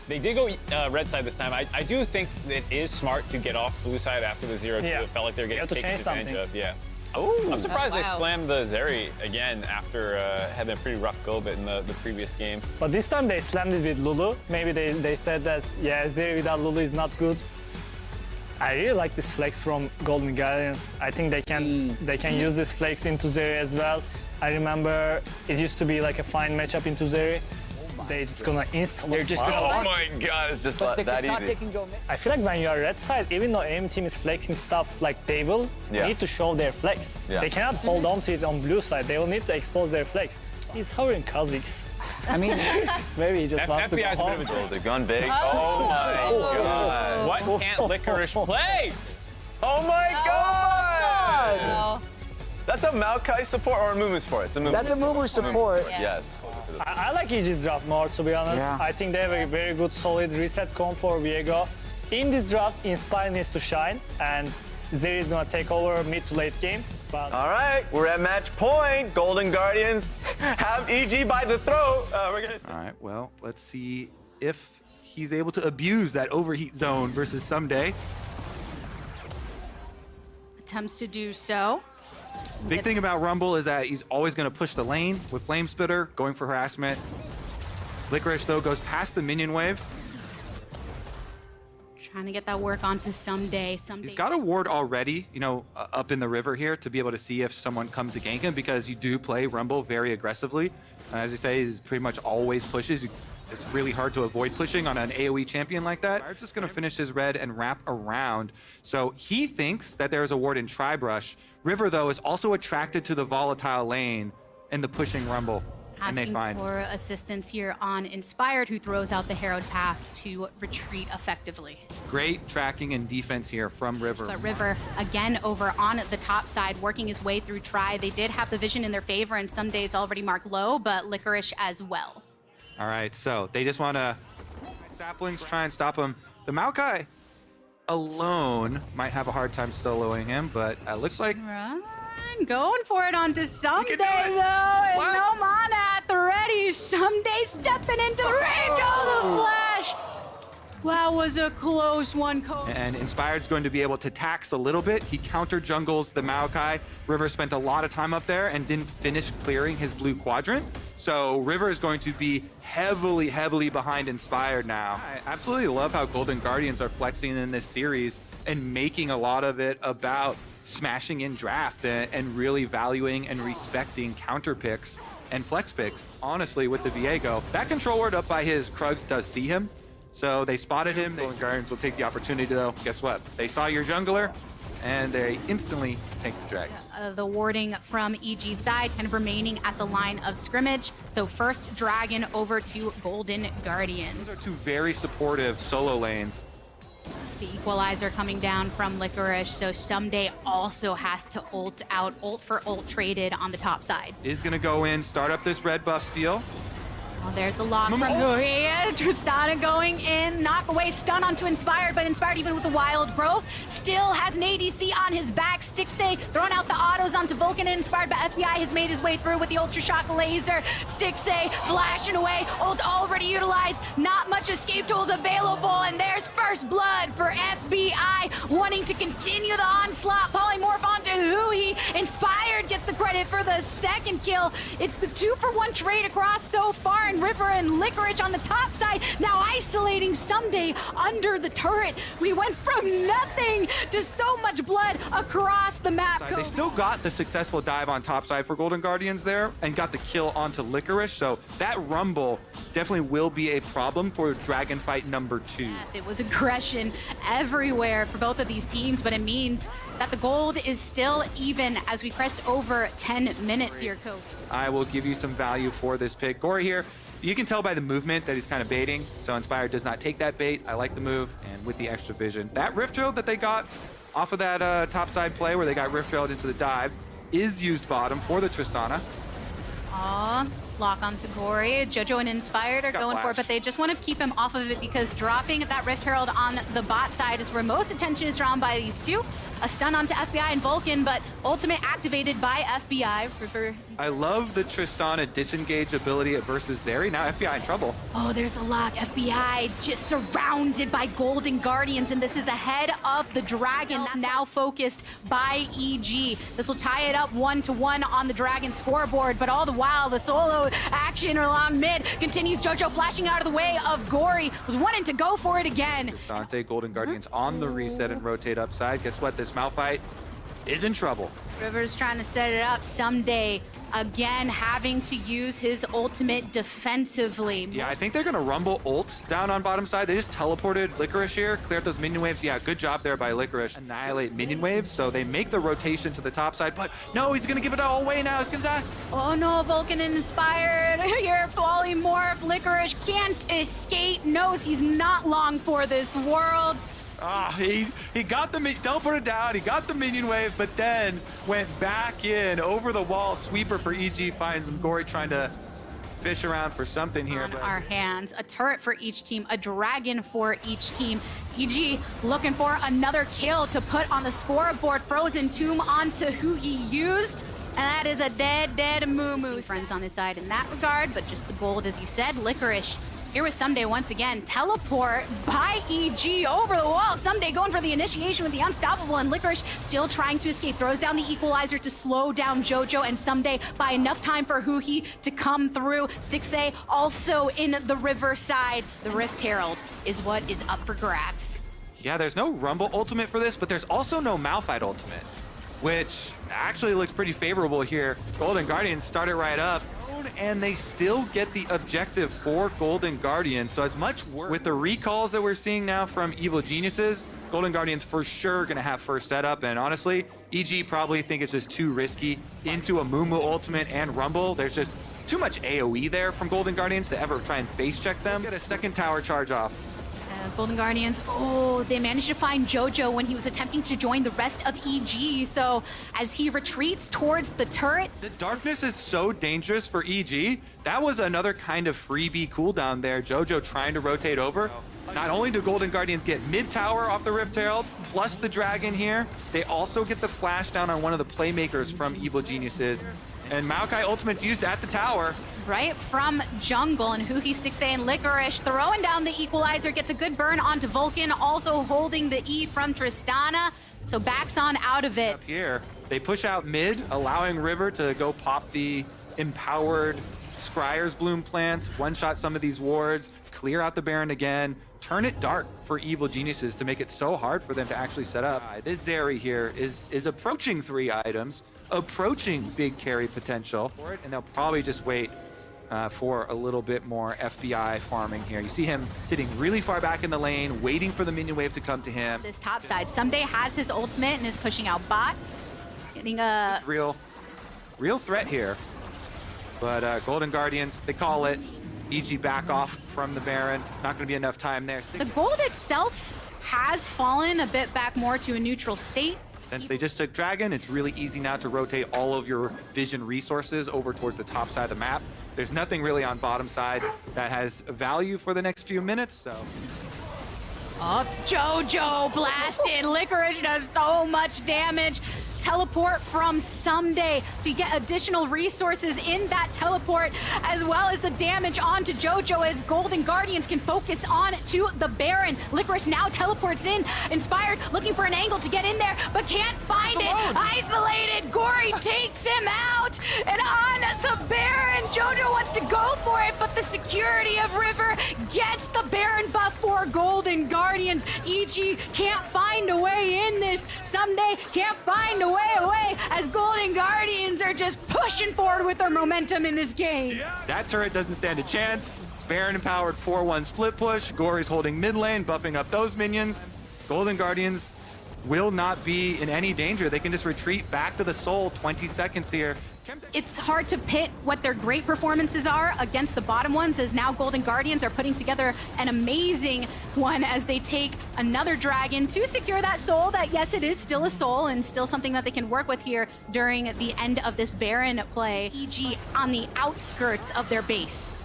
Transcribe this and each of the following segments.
They did go red side this time. I do think it is smart to get off blue side after the 0-2. Yeah. It felt like they're getting taken advantage of. Yeah. Oh, I'm surprised wow. they slammed the Zeri again after having a pretty rough go of it in the previous game. But this time they slammed it with Lulu. Maybe they said that, yeah, Zeri without Lulu is not good. I really like this flex from Golden Guardians. I think they can use this flex into Zeri as well. I remember it used to be like a fine matchup into Zeri. They're just gonna instantly. They're just gonna. oh my God, it's just that easy. I feel like when you are red side, even though enemy team is flexing stuff, like they will need to show their flex. Yeah. They cannot hold on to it on blue side. They will need to expose their flex. He's hovering Kha'Zix. I mean, Maybe he just wants to go FBI is a bit home. of a Oh, joke. they've gone big. Oh my God. What can't Licorice play? Oh my God. no. That's a Maokai support or a Mumu support? It's a Mumu. That's a Mumu support. Yes. I like EG's draft more, to be honest. Yeah. I think they have a very good, solid reset comp for Viego. In this draft, Inspire needs to shine, and Zeri is gonna take over mid to late game. But All right, we're at match point. Golden Guardians have EG by the throat. We're gonna. All right, well, let's see if he's able to abuse that overheat zone versus Someday. Attempts to do so. Big thing about Rumble is that he's always going to push the lane with Flame Spitter, going for harassment. Licorice, though, goes past the minion wave. Trying to get that work onto Someday. He's got a ward already, you know, up in the river here to be able to see if someone comes to gank him, because you do play Rumble very aggressively. As you say, he pretty much always pushes. It's really hard to avoid pushing on an AoE champion like that. Bard's just going to finish his red and wrap around. So he thinks that there's a ward in Tri-Brush. River, though, is also attracted to the volatile lane and the pushing Rumble. And they Asking find. for assistance here on Inspired, who throws out the Herald Path to retreat effectively. Great tracking and defense here from River. But River, again, over on the top side, working his way through Tri. They did have the vision in their favor, and some days already marked low, but Licorice as well. All right, so they just want to saplings try and stop him. The Maokai alone might have a hard time soloing him, but it looks like Run, going for it onto Someday, do it. though, and What? no mana at the ready. Someday stepping into the range. Oh, the flash. That was a close one, Coach. and Inspired's going to be able to tax a little bit. He counter jungles the Maokai. River spent a lot of time up there and didn't finish clearing his blue quadrant. So River is going to be heavily behind Inspired now. I absolutely love how Golden Guardians are flexing in this series and making a lot of it about smashing in draft and really valuing and respecting counter picks and flex picks. Honestly, with the Viego, that control ward up by his Krugs does see him. So they spotted him. Golden Guardians will take the opportunity, though. Guess what? They saw your jungler, and they instantly tank the dragon. The warding from EG's side, kind of remaining at the line of scrimmage. So first dragon over to Golden Those Guardians. are two very supportive solo lanes. The equalizer coming down from Licorice, so Someday also has to ult out, ult for ult traded on the top side. Is going to go in, start up this red buff steal. Oh, there's the lock from Huria. Tristana going in, knock away, stun onto Inspired, but Inspired, even with the wild growth, still has an ADC on his back. Stixay throwing out the autos onto Vulcan, and Inspired, but FBI has made his way through with the Ultra Shock laser. Stixay flashing away, ult already utilized, not much escape tools available, and there's first blood for FBI, wanting to continue the onslaught. Polymorph onto Hui. Inspired gets the credit for the second kill. It's the 2-for-1 trade across so far, and River and Licorice on the top side, now isolating Someday under the turret. We went from nothing to so much blood across the map. They still got the successful dive on top side for Golden Guardians there and got the kill onto Licorice. So that Rumble definitely will be a problem for Dragon Fight number 2. It was aggression everywhere for both of these teams, but it means that the gold is still even as we crest over 10 minutes here, Coach. I will give you some value for this pick. Gory here, you can tell by the movement that he's kind of baiting, so Inspired does not take that bait. I like the move, and with the extra vision. That Rift Herald that they got off of that top side play where they got Rift Herald into the dive is used bottom for the Tristana. Aw, lock onto Gory. Jojo and Inspired are going for it, but they just want to keep him off of it because dropping that Rift Herald on the bot side is where most attention is drawn by these two. a stun onto FBI and Vulcan, but ultimate activated by FBI. River. I love the Tristana disengage ability versus Zeri. Now FBI in trouble. Oh, there's the lock. FBI just surrounded by Golden Guardians, and this is ahead of the Dragon, now focused by EG. This will tie it up 1-1 on the Dragon scoreboard, but all the while, the solo action along mid continues. JoJo flashing out of the way of Gory, was wanting to go for it again. Dante, Golden Guardians on the reset and rotate upside. Guess what? This Malphite is in trouble. River's trying to set it up someday. Again, having to use his ultimate defensively. Yeah, I think they're gonna rumble ults down on bottom side. They just teleported Licorice here, cleared those minion waves. Yeah, good job there by Licorice. Annihilate minion waves, so they make the rotation to the top side, but no, he's gonna give it all away now. It's Gonzaga. Oh no, Vulcan inspired. Your polymorph Licorice can't escape, knows he's not long for this world. Ah, he got the teleported down, he got the minion wave, but then went back in over the wall. Sweeper for EG finds him. Gory trying to fish around for something here. On our hands, a turret for each team, a dragon for each team. EG looking for another kill to put on the scoreboard. Frozen Tomb onto who he used. And that is a dead Moo. Friends on his side in that regard, but just the gold, as you said. Licorice here with Someday once again. Teleport by EG over the wall. Someday going for the initiation with the unstoppable, and Licorice still trying to escape. Throws down the equalizer to slow down JoJo, and Someday by enough time for Huhi to come through. Stixxay also in the riverside. The Rift Herald is what is up for grabs. Yeah, there's no Rumble ultimate for this, but there's also no Malphite ultimate, which actually looks pretty favorable here. Golden Guardians start it right up, and they still get the objective for Golden Guardians. So as much work with the recalls that we're seeing now from Evil Geniuses, Golden Guardians for sure gonna have first setup. And honestly, EG probably think it's just too risky into a Mumu ultimate and Rumble. There's just too much AoE there from Golden Guardians to ever try and face check them. Get a second tower charge off. Golden Guardians, oh, they managed to find JoJo when he was attempting to join the rest of EG. So as he retreats towards the turret. The darkness is so dangerous for EG. That was another kind of freebie cooldown there. JoJo trying to rotate over. Not only do Golden Guardians get mid-tower off the Rift Herald, plus the Dragon here, they also get the flash down on one of the playmakers from Evil Geniuses. And Maokai ultimate's used at the tower. Right from jungle, and Huhi, Stixxay, and Licorice throwing down the equalizer, gets a good burn onto Vulcan, also holding the E from Tristana. So backs on out of it. Up here, they push out mid, allowing River to go pop the empowered Scryer's Bloom plants, one-shot some of these wards, clear out the Baron again, turn it dark for Evil Geniuses to make it so hard for them to actually set up. This Zeri here is approaching 3 items, approaching big carry potential for it, and they'll probably just wait for a little bit more FBI farming here. You see him sitting really far back in the lane, waiting for the minion wave to come to him. This top side, Someday has his ultimate and is pushing out bot. Getting a... Real threat here. But Golden Guardians, they call it. EG back off from the Baron. Not going to be enough time there. The gold itself has fallen a bit back more to a neutral state. Since they just took Dragon, it's really easy now to rotate all of your vision resources over towards the top side of the map. There's nothing really on bottom side that has value for the next few minutes, so. Oh, JoJo blasted. Licorice does so much damage. Teleport from Someday. So you get additional resources in that teleport, as well as the damage onto JoJo as Golden Guardians can focus on to the Baron. Licorice now teleports in, inspired, looking for an angle to get in there, but can't find it. Isolated, Gory takes him out, and on the Baron. JoJo wants to go for it, but the security of River gets the Baron buff for Golden Guardians. EG can't find a way in this. Someday can't find a way away as Golden Guardians are just pushing forward with their momentum in this game. That turret doesn't stand a chance. Baron empowered 4-1 split push. Gory's holding mid lane, buffing up those minions. Golden Guardians will not be in any danger. They can just retreat back to the Soul. 20 seconds here. It's hard to pit what their great performances are against the bottom ones, as now Golden Guardians are putting together an amazing one as they take another dragon to secure that soul. That, yes, it is still a soul and still something that they can work with here during the end of this Baron play. EG on the outskirts of their base.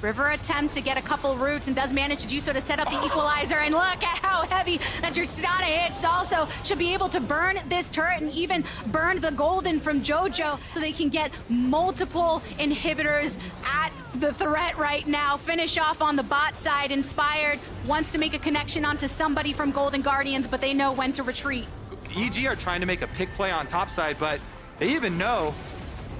River attempts to get a couple roots and does manage to do so to set up the equalizer. And look at how heavy that Tristana hits. Also should be able to burn this turret and even burn the golden from JoJo so they can get multiple inhibitors at the threat right now. Finish off on the bot side. Inspired wants to make a connection onto somebody from Golden Guardians, but they know when to retreat. EG are trying to make a pick play on top side, but they even know.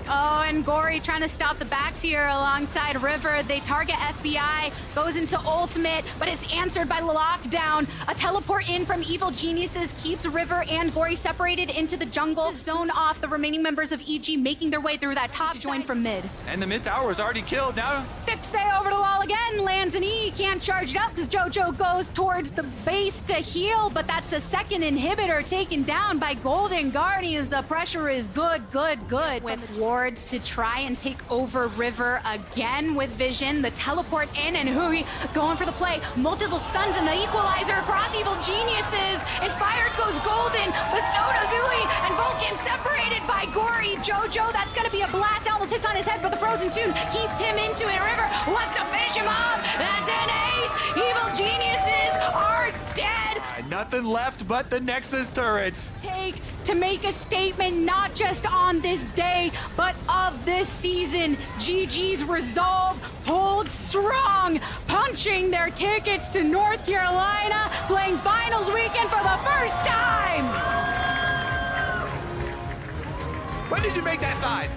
Oh, and Gory trying to stop the backs here alongside River. They target FBI, goes into ultimate, but it's answered by lockdown. A teleport in from Evil Geniuses keeps River and Gory separated into the jungle to zone off the remaining members of EG, making their way through that top join from mid. And the mid tower was already killed. Now Stixay over the wall again, lands an E, can't charge it up because JoJo goes towards the base to heal, but that's the second inhibitor taken down by Golden Guardians. The pressure is good. With wards to try and take over River again with Vision, the teleport in, and Hui going for the play. Multiple stuns and the equalizer across Evil Geniuses. Inspired goes Golden, but so does Hui, and Vulcan separated by Gory. JoJo, that's gonna be a blast. Almost hits on his head, but the Frozen Tune keeps him into it. River wants to finish him off. That's an ace. Evil Geniuses are dead. nothing left but the Nexus turrets. Take to make a statement not just on this day, but of this season. GG's resolve holds strong, punching their tickets to North Carolina, playing finals weekend for the first time. When did you make that sign?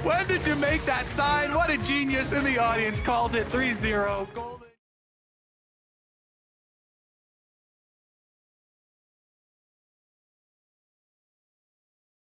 When did you make that sign? What a genius in the audience called it 3-0.